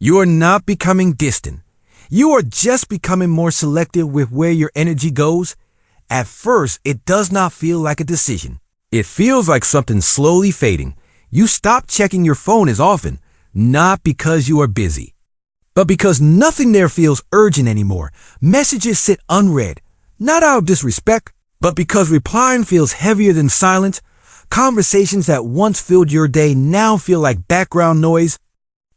You are not becoming distant. You are just becoming more selective with where your energy goes. At first, it does not feel like a decision. It feels like something slowly fading. You stop checking your phone as often, not because you are busy, but because nothing there feels urgent anymore. Messages sit unread, not out of disrespect, but because replying feels heavier than silence. Conversations that once filled your day now feel like background noise.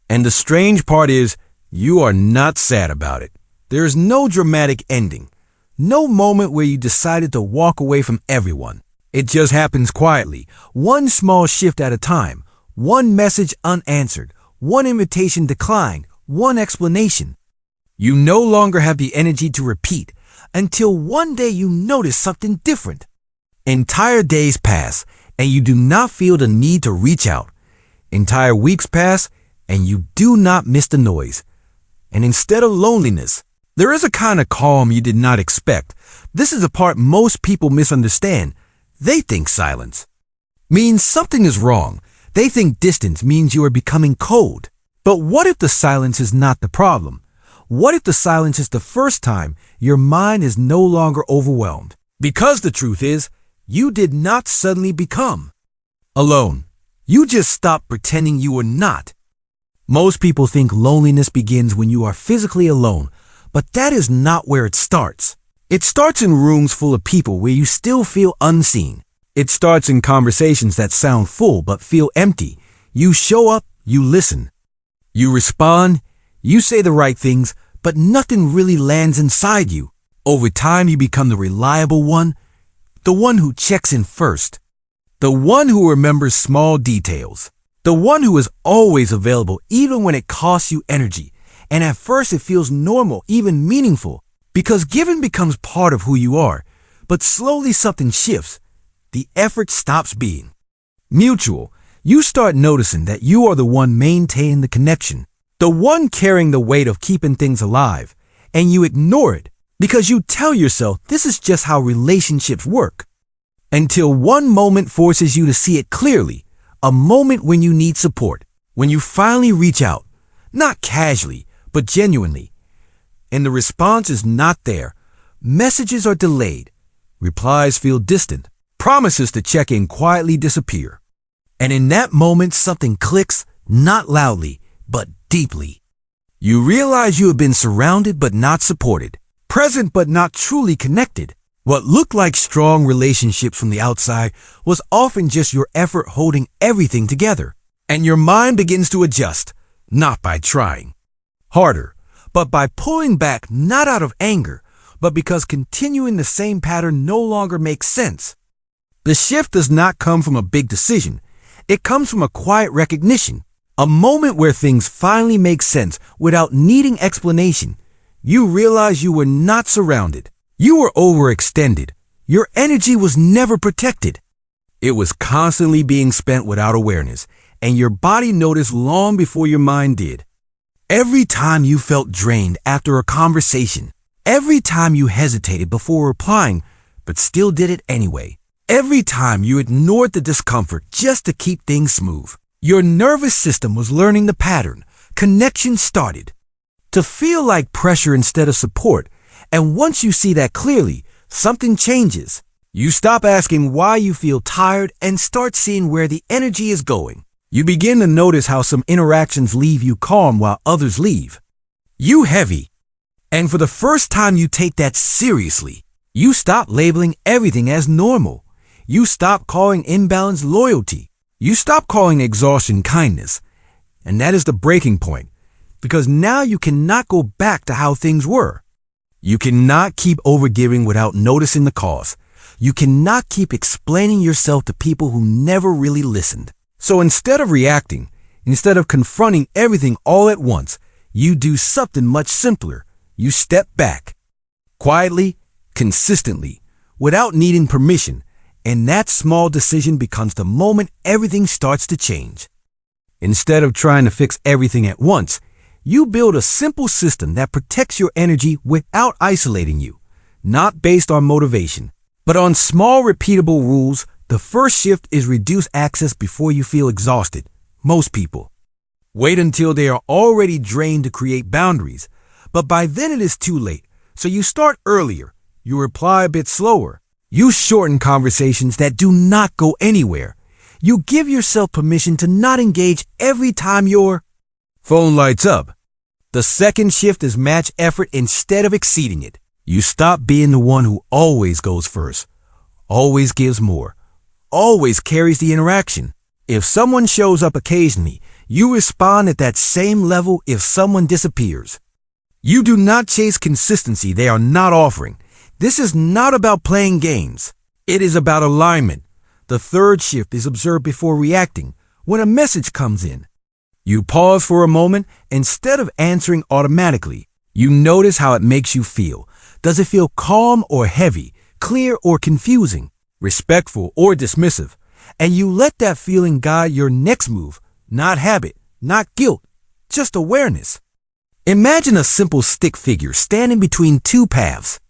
And the strange part is, you are not sad about it. There is no dramatic ending, no moment where you decided to walk away from everyone. It just happens quietly, one small shift at a time, one message unanswered, one invitation declined, one explanation. You no longer have the energy to repeat until one day you notice something different. Entire days pass and you do not feel the need to reach out. Entire weeks pass and you do not miss the noise. And instead of loneliness, there is a kind of calm you did not expect. This is the part most people misunderstand. They think silence means something is wrong. They think distance means you are becoming cold. But what if the silence is not the problem? What if the silence is the first time your mind is no longer overwhelmed? Because the truth is, you did not suddenly become alone. You just stopped pretending you were not. Most people think loneliness begins when you are physically alone, but that is not where it starts. It starts in rooms full of people where you still feel unseen. It starts in conversations that sound full but feel empty. You show up, you listen. You respond, you say the right things, but nothing really lands inside you. Over time, you become the reliable one, the one who checks in first, the one who remembers small details, the one who is always available even when it costs you energy. And at first it feels normal, even meaningful, because giving becomes part of who you are. But slowly something shifts. The effort stops being mutual. You start noticing that you are the one maintaining the connection, the one carrying the weight of keeping things alive, and you ignore it because you tell yourself this is just how relationships work. Until one moment forces you to see it clearly, a moment when you need support, when you finally reach out, not casually, but genuinely. And the response is not there. Messages are delayed. Replies feel distant. Promises to check in quietly disappear. And in that moment, something clicks, not loudly, but deeply. You realize you have been surrounded but not supported, present but not truly connected. What looked like strong relationships from the outside was often just your effort holding everything together. And your mind begins to adjust, not by trying harder, but by pulling back, not out of anger, but because continuing the same pattern no longer makes sense. The shift does not come from a big decision. It comes from a quiet recognition, a moment where things finally make sense without needing explanation. You realize you were not surrounded. You were overextended. Your energy was never protected. It was constantly being spent without awareness, and your body noticed long before your mind did. Every time you felt drained after a conversation, every time you hesitated before replying, but still did it anyway, every time you ignored the discomfort just to keep things smooth, your nervous system was learning the pattern. Connection started to feel like pressure instead of support. And once you see that clearly, something changes. You stop asking why you feel tired and start seeing where the energy is going. You begin to notice how some interactions leave you calm while others leave you heavy. And for the first time you take that seriously. You stop labeling everything as normal. You stop calling imbalance loyalty. You stop calling exhaustion kindness. And that is the breaking point, because now you cannot go back to how things were. You cannot keep overgiving without noticing the cost. You cannot keep explaining yourself to people who never really listened. So instead of reacting, instead of confronting everything all at once, you do something much simpler. You step back, quietly, consistently, without needing permission, and that small decision becomes the moment everything starts to change. Instead of trying to fix everything at once, you build a simple system that protects your energy without isolating you, not based on motivation, but on small repeatable rules. The first shift is reduce access before you feel exhausted. Most people Wait until they are already drained to create boundaries, but by then it is too late, so you start earlier. You reply a bit slower. You shorten conversations that do not go anywhere. You give yourself permission to not engage every time your phone lights up. The second shift is match effort instead of exceeding it. You stop being the one who always goes first, always gives more, always carries the interaction. If someone shows up occasionally, you respond at that same level if someone disappears. You do not chase consistency they are not offering. This is not about playing games. It is about alignment. The third shift is observed before reacting when a message comes in. You pause for a moment instead of answering automatically. You notice how it makes you feel. Does it feel calm or heavy, clear or confusing, respectful or dismissive? And you let that feeling guide your next move, not habit, not guilt, just awareness. Imagine a simple stick figure standing between two paths.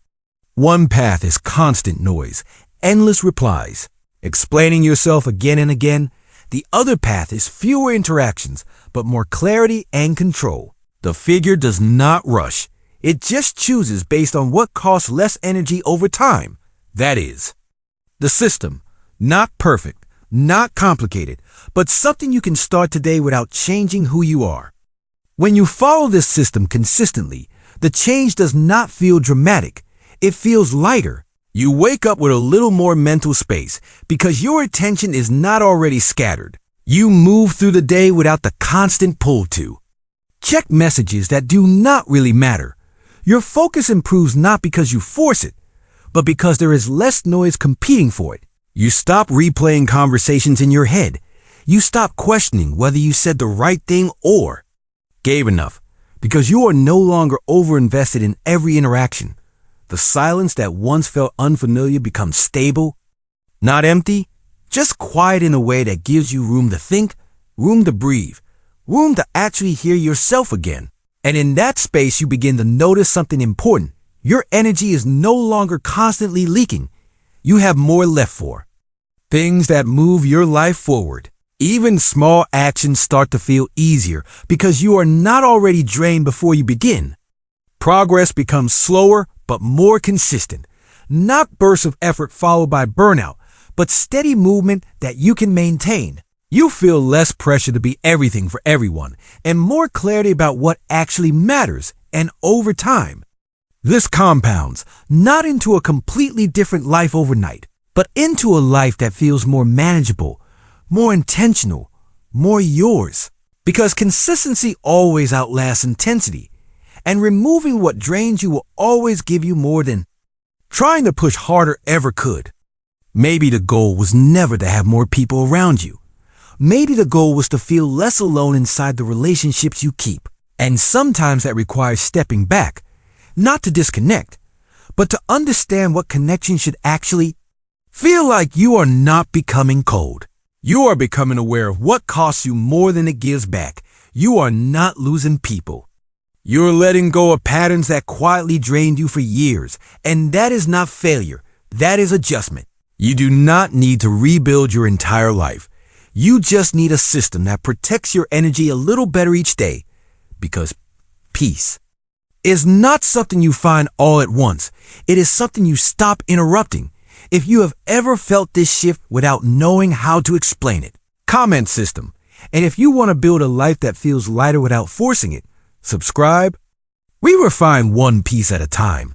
One path is constant noise, endless replies, explaining yourself again and again. The other path is fewer interactions, but more clarity and control. The figure does not rush. It just chooses based on what costs less energy over time. That is, the system, not perfect, not complicated, but something you can start today without changing who you are. When you follow this system consistently, the change does not feel dramatic. It feels lighter. You wake up with a little more mental space because your attention is not already scattered. You move through the day without the constant pull to check messages that do not really matter. Your focus improves not because you force it, but because there is less noise competing for it. You stop replaying conversations in your head. You stop questioning whether you said the right thing or gave enough, because you are no longer over-invested in every interaction. The silence that once felt unfamiliar becomes stable, not empty, just quiet in a way that gives you room to think, room to breathe, room to actually hear yourself again. And in that space, you begin to notice something important. Your energy is no longer constantly leaking. You have more left for things that move your life forward. Even small actions start to feel easier because you are not already drained before you begin. Progress becomes slower but more consistent. Not bursts of effort followed by burnout, but steady movement that you can maintain. You feel less pressure to be everything for everyone and more clarity about what actually matters, and over time, this compounds not into a completely different life overnight, but into a life that feels more manageable, more intentional, more yours. Because consistency always outlasts intensity, and removing what drains you will always give you more than trying to push harder ever could. Maybe the goal was never to have more people around you. Maybe the goal was to feel less alone inside the relationships you keep. And sometimes that requires stepping back, not to disconnect, but to understand what connection should actually feel like. You are not becoming cold. You are becoming aware of what costs you more than it gives back. You are not losing people. You're letting go of patterns that quietly drained you for years, and that is not failure. That is adjustment. You do not need to rebuild your entire life. You just need a system that protects your energy a little better each day, because peace is not something you find all at once. It is something you stop interrupting. If you have ever felt this shift without knowing how to explain it, comment system. And if you want to build a life that feels lighter without forcing it, subscribe. We refine one piece at a time.